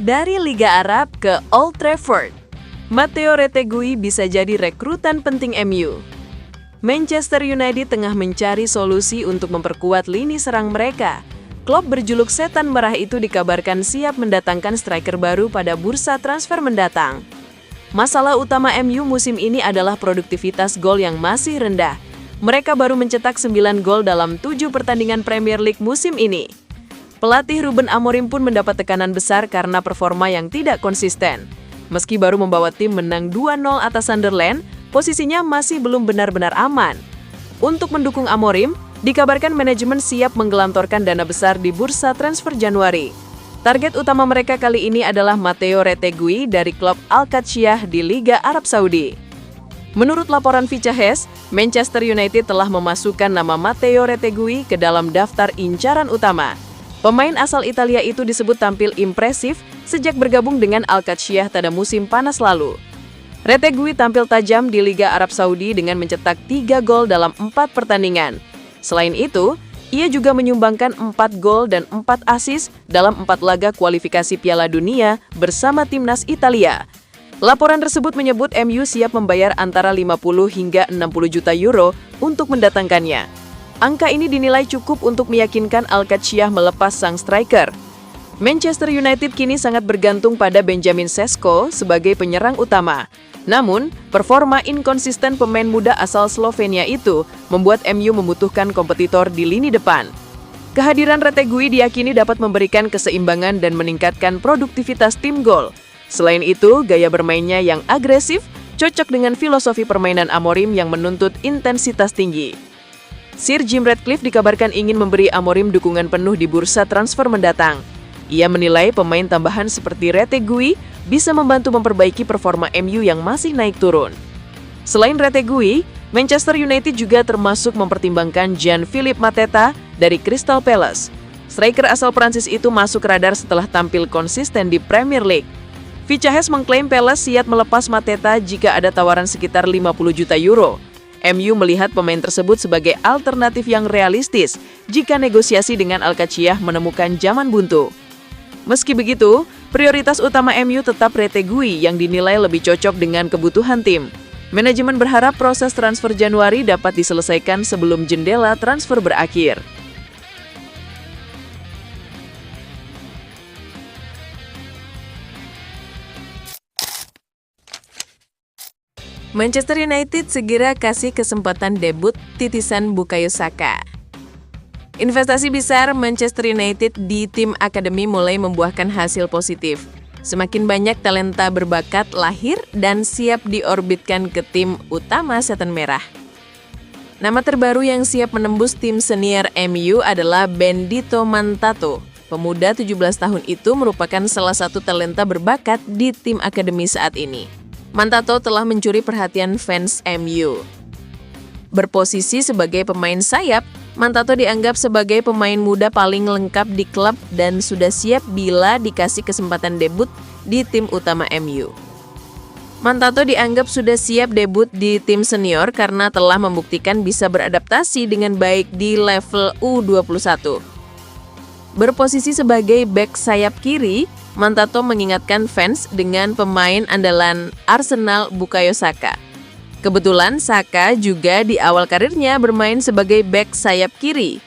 Dari Liga Arab ke Old Trafford, Matteo Retegui bisa jadi rekrutan penting MU. Manchester United tengah mencari solusi untuk memperkuat lini serang mereka. Klub berjuluk Setan Merah itu dikabarkan siap mendatangkan striker baru pada bursa transfer mendatang. Masalah utama MU musim ini adalah produktivitas gol yang masih rendah. Mereka baru mencetak 9 gol dalam 7 pertandingan Premier League musim ini. Pelatih Ruben Amorim pun mendapat tekanan besar karena performa yang tidak konsisten. Meski baru membawa tim menang 2-0 atas Sunderland, posisinya masih belum benar-benar aman. Untuk mendukung Amorim, dikabarkan manajemen siap menggelontorkan dana besar di bursa transfer Januari. Target utama mereka kali ini adalah Matteo Retegui dari klub Al-Qadsiah di Liga Arab Saudi. Menurut laporan Fichajes, Manchester United telah memasukkan nama Matteo Retegui ke dalam daftar incaran utama. Pemain asal Italia itu disebut tampil impresif sejak bergabung dengan Al-Qadsiah pada musim panas lalu. Retegui tampil tajam di Liga Arab Saudi dengan mencetak 3 gol dalam 4 pertandingan. Selain itu, ia juga menyumbangkan 4 gol dan 4 assist dalam 4 laga kualifikasi Piala Dunia bersama timnas Italia. Laporan tersebut menyebut MU siap membayar antara 50 hingga 60 juta euro untuk mendatangkannya. Angka ini dinilai cukup untuk meyakinkan Al-Qadsiah melepas sang striker. Manchester United kini sangat bergantung pada Benjamin Sesko sebagai penyerang utama. Namun, performa inkonsisten pemain muda asal Slovenia itu membuat MU membutuhkan kompetitor di lini depan. Kehadiran Retegui diyakini dapat memberikan keseimbangan dan meningkatkan produktivitas tim gol. Selain itu, gaya bermainnya yang agresif cocok dengan filosofi permainan Amorim yang menuntut intensitas tinggi. Sir Jim Ratcliffe dikabarkan ingin memberi Amorim dukungan penuh di bursa transfer mendatang. Ia menilai pemain tambahan seperti Retegui bisa membantu memperbaiki performa MU yang masih naik turun. Selain Retegui, Manchester United juga termasuk mempertimbangkan Jean-Philippe Mateta dari Crystal Palace. Striker asal Prancis itu masuk radar setelah tampil konsisten di Premier League. Fichajes mengklaim Palace siap melepas Mateta jika ada tawaran sekitar 50 juta euro. MU melihat pemain tersebut sebagai alternatif yang realistis jika negosiasi dengan Al-Qadsiah menemukan zaman buntu. Meski begitu, prioritas utama MU tetap Retegui yang dinilai lebih cocok dengan kebutuhan tim. Manajemen berharap proses transfer Januari dapat diselesaikan sebelum jendela transfer berakhir. Manchester United segera kasih kesempatan debut titisan Bukayo Saka. Investasi besar Manchester United di tim akademi mulai membuahkan hasil positif. Semakin banyak talenta berbakat lahir dan siap diorbitkan ke tim utama Setan Merah. Nama terbaru yang siap menembus tim senior MU adalah Benedito Mantato. Pemuda 17 tahun itu merupakan salah satu talenta berbakat di tim akademi saat ini. Mantato telah mencuri perhatian fans MU. Berposisi sebagai pemain sayap, Mantato dianggap sebagai pemain muda paling lengkap di klub dan sudah siap bila dikasih kesempatan debut di tim utama MU. Mantato dianggap sudah siap debut di tim senior karena telah membuktikan bisa beradaptasi dengan baik di level U21. Berposisi sebagai bek sayap kiri, Mantato mengingatkan fans dengan pemain andalan Arsenal Bukayo Saka. Kebetulan Saka juga di awal karirnya bermain sebagai bek sayap kiri.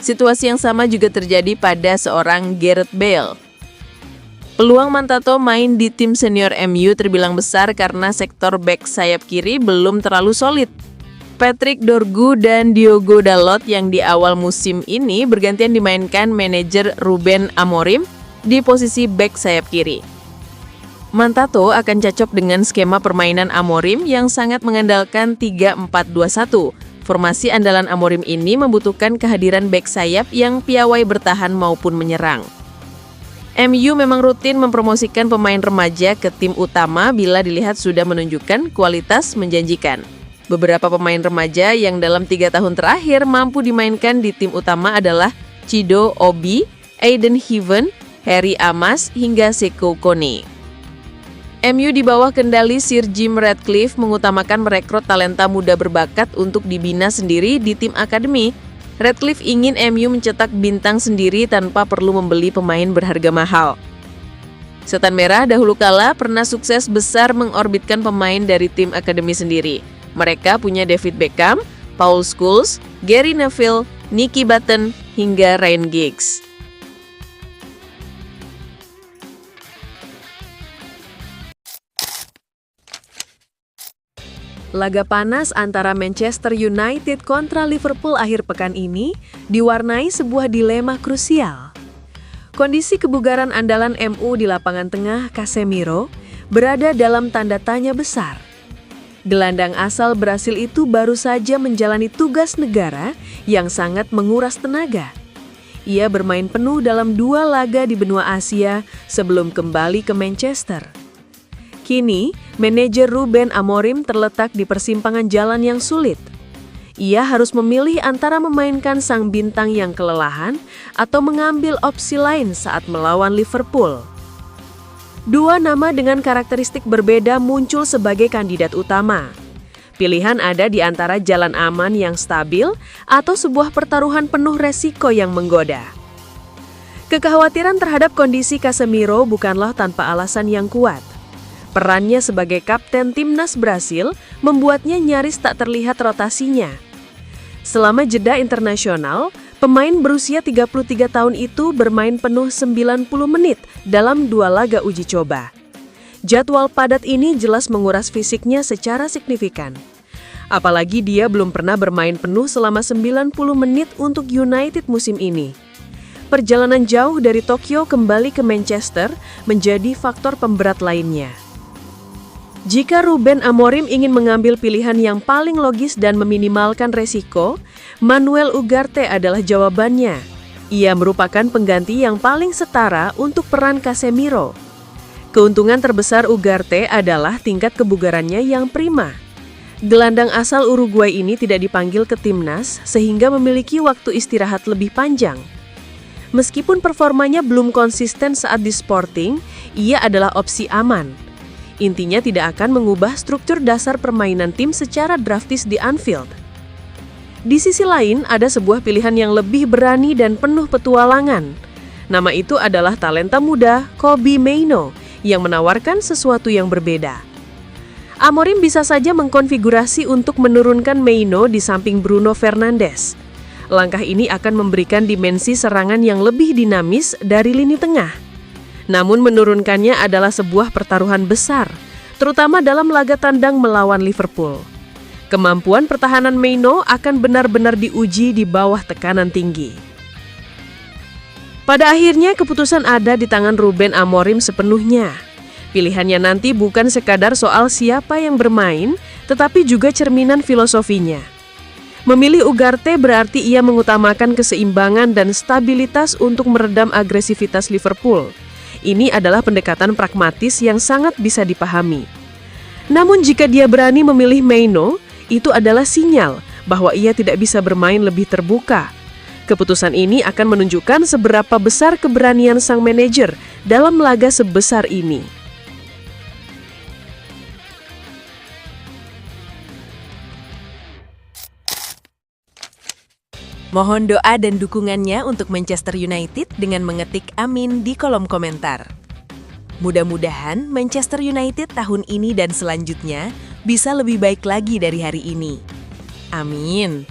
Situasi yang sama juga terjadi pada seorang Gareth Bale. Peluang Mantato main di tim senior MU terbilang besar karena sektor bek sayap kiri belum terlalu solid. Patrick Dorgu dan Diogo Dalot yang di awal musim ini bergantian dimainkan manajer Ruben Amorim di posisi bek sayap kiri. Mantato akan cocok dengan skema permainan Amorim yang sangat mengandalkan 3-4-2-1. Formasi andalan Amorim ini membutuhkan kehadiran bek sayap yang piawai bertahan maupun menyerang. MU memang rutin mempromosikan pemain remaja ke tim utama bila dilihat sudah menunjukkan kualitas menjanjikan. Beberapa pemain remaja yang dalam 3 tahun terakhir mampu dimainkan di tim utama adalah Chido Obi, Aiden Heaven, Harry Amas, hingga Seko Kone. MU di bawah kendali Sir Jim Ratcliffe mengutamakan merekrut talenta muda berbakat untuk dibina sendiri di tim akademi. Ratcliffe ingin MU mencetak bintang sendiri tanpa perlu membeli pemain berharga mahal. Setan Merah dahulu kala pernah sukses besar mengorbitkan pemain dari tim akademi sendiri. Mereka punya David Beckham, Paul Scholes, Gary Neville, Nicky Button, hingga Ryan Giggs. Laga panas antara Manchester United kontra Liverpool akhir pekan ini diwarnai sebuah dilema krusial. Kondisi kebugaran andalan MU di lapangan tengah, Casemiro, berada dalam tanda tanya besar. Gelandang asal Brasil itu baru saja menjalani tugas negara yang sangat menguras tenaga. Ia bermain penuh dalam 2 laga di benua Asia sebelum kembali ke Manchester. Kini, manajer Ruben Amorim terletak di persimpangan jalan yang sulit. Ia harus memilih antara memainkan sang bintang yang kelelahan atau mengambil opsi lain saat melawan Liverpool. 2 nama dengan karakteristik berbeda muncul sebagai kandidat utama. Pilihan ada di antara jalan aman yang stabil atau sebuah pertaruhan penuh resiko yang menggoda. Kekhawatiran terhadap kondisi Casemiro bukanlah tanpa alasan yang kuat. Perannya sebagai kapten timnas Brasil membuatnya nyaris tak terlihat rotasinya. Selama jeda internasional, pemain berusia 33 tahun itu bermain penuh 90 menit dalam 2 laga uji coba. Jadwal padat ini jelas menguras fisiknya secara signifikan. Apalagi dia belum pernah bermain penuh selama 90 menit untuk United musim ini. Perjalanan jauh dari Tokyo kembali ke Manchester menjadi faktor pemberat lainnya. Jika Ruben Amorim ingin mengambil pilihan yang paling logis dan meminimalkan resiko, Manuel Ugarte adalah jawabannya. Ia merupakan pengganti yang paling setara untuk peran Casemiro. Keuntungan terbesar Ugarte adalah tingkat kebugarannya yang prima. Gelandang asal Uruguay ini tidak dipanggil ke timnas sehingga memiliki waktu istirahat lebih panjang. Meskipun performanya belum konsisten saat di Sporting, ia adalah opsi aman. Intinya tidak akan mengubah struktur dasar permainan tim secara drastis di Anfield. Di sisi lain, ada sebuah pilihan yang lebih berani dan penuh petualangan. Nama itu adalah talenta muda Kobbie Mainoo yang menawarkan sesuatu yang berbeda. Amorim bisa saja mengkonfigurasi untuk menurunkan Mainoo di samping Bruno Fernandes. Langkah ini akan memberikan dimensi serangan yang lebih dinamis dari lini tengah. Namun menurunkannya adalah sebuah pertaruhan besar, terutama dalam laga tandang melawan Liverpool. Kemampuan pertahanan Mainoo akan benar-benar diuji di bawah tekanan tinggi. Pada akhirnya keputusan ada di tangan Ruben Amorim sepenuhnya. Pilihannya nanti bukan sekadar soal siapa yang bermain, tetapi juga cerminan filosofinya. Memilih Ugarte berarti ia mengutamakan keseimbangan dan stabilitas untuk meredam agresivitas Liverpool. Ini adalah pendekatan pragmatis yang sangat bisa dipahami. Namun jika dia berani memilih Mainoo, itu adalah sinyal bahwa ia tidak bisa bermain lebih terbuka. Keputusan ini akan menunjukkan seberapa besar keberanian sang manajer dalam laga sebesar ini. Mohon doa dan dukungannya untuk Manchester United dengan mengetik amin di kolom komentar. Mudah-mudahan Manchester United tahun ini dan selanjutnya bisa lebih baik lagi dari hari ini. Amin.